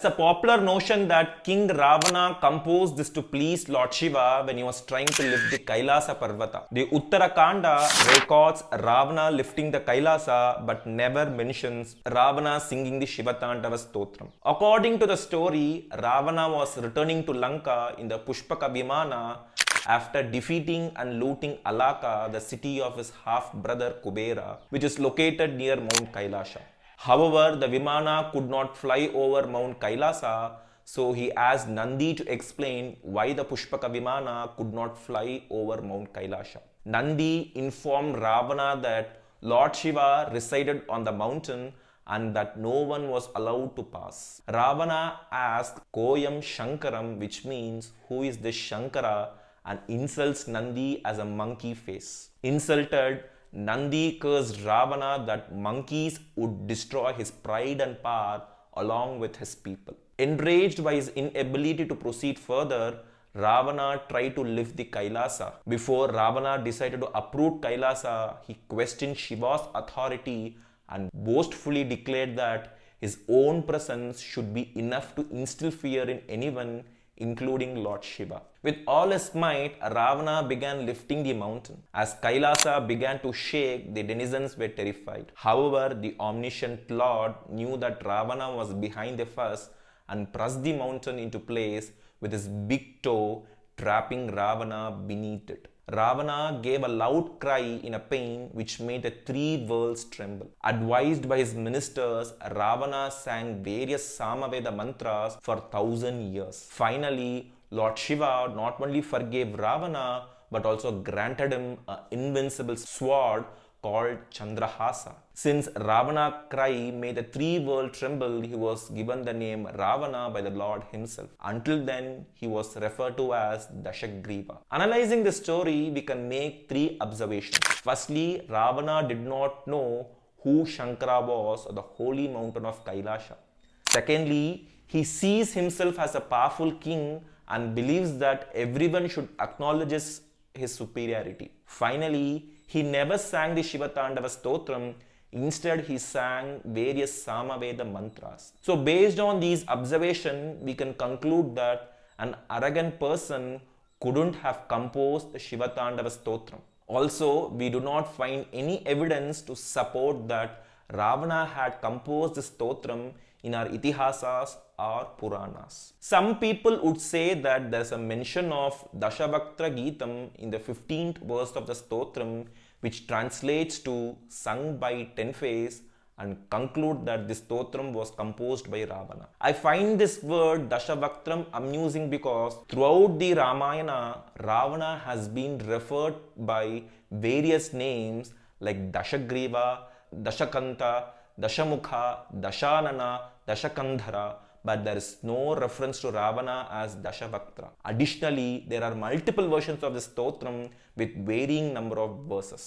It's a popular notion that King Ravana composed this to please Lord Shiva when he was trying to lift the Kailasa Parvata. The Uttara Kanda records Ravana lifting the Kailasa but never mentions Ravana singing the Shiva Tandava Stotram. According to the story, Ravana was returning to Lanka in the Pushpaka Vimana after defeating and looting Alaka, the city of his half-brother Kubera, which is located near Mount Kailasha. However, the Vimana could not fly over Mount Kailasa, so he asked Nandi to explain why the Pushpaka Vimana could not fly over Mount Kailasha. Nandi informed Ravana that Lord Shiva resided on the mountain and that no one was allowed to pass. Ravana asked Koyam Shankaram, which means who is this Shankara, and insults Nandi as a monkey face. Insulted, Nandi cursed Ravana that monkeys would destroy his pride and power along with his people. Enraged by his inability to proceed further, Ravana tried to lift the Kailasa. Before Ravana decided to uproot Kailasa, he questioned Shiva's authority and boastfully declared that his own presence should be enough to instill fear in anyone, including Lord Shiva. With all his might, Ravana began lifting the mountain. As Kailasa began to shake, the denizens were terrified. However, the omniscient Lord knew that Ravana was behind the fuss and pressed the mountain into place with his big toe, trapping Ravana beneath it. Ravana gave a loud cry in a pain which made the three worlds tremble. Advised by his ministers, Ravana sang various Samaveda mantras for 1,000 years. Finally, Lord Shiva not only forgave Ravana but also granted him an invincible sword called Chandrahasa. Since Ravana cry made the three worlds tremble, he was given the name Ravana by the Lord himself. Until then, he was referred to as Dashagriva. Analyzing the story, we can make three observations. Firstly, Ravana did not know who Shankara was or the holy mountain of Kailasha. Secondly, he sees himself as a powerful king and believes that everyone should acknowledge his superiority. Finally, he never sang the Shiva Tandava Stotram. Instead, he sang various Samaveda mantras. So based on these observations, we can conclude that an arrogant person couldn't have composed the Shiva Tandava Stotram. Also, we do not find any evidence to support that Ravana had composed the Stotram in our Itihasas or Puranas. Some people would say that there is a mention of Dashavaktra Geetam in the 15th verse of the Stotram, which translates to sung by 10 face, and conclude that this Stotram was composed by Ravana. I find this word Dashavaktram amusing because throughout the Ramayana, Ravana has been referred by various names like Dashagriva, Dashakanta, Dashamukha, Dashanana, Dashakandhara, but there is no reference to Ravana as Dashavaktra. Additionally, there are multiple versions of the Stotram with varying number of verses.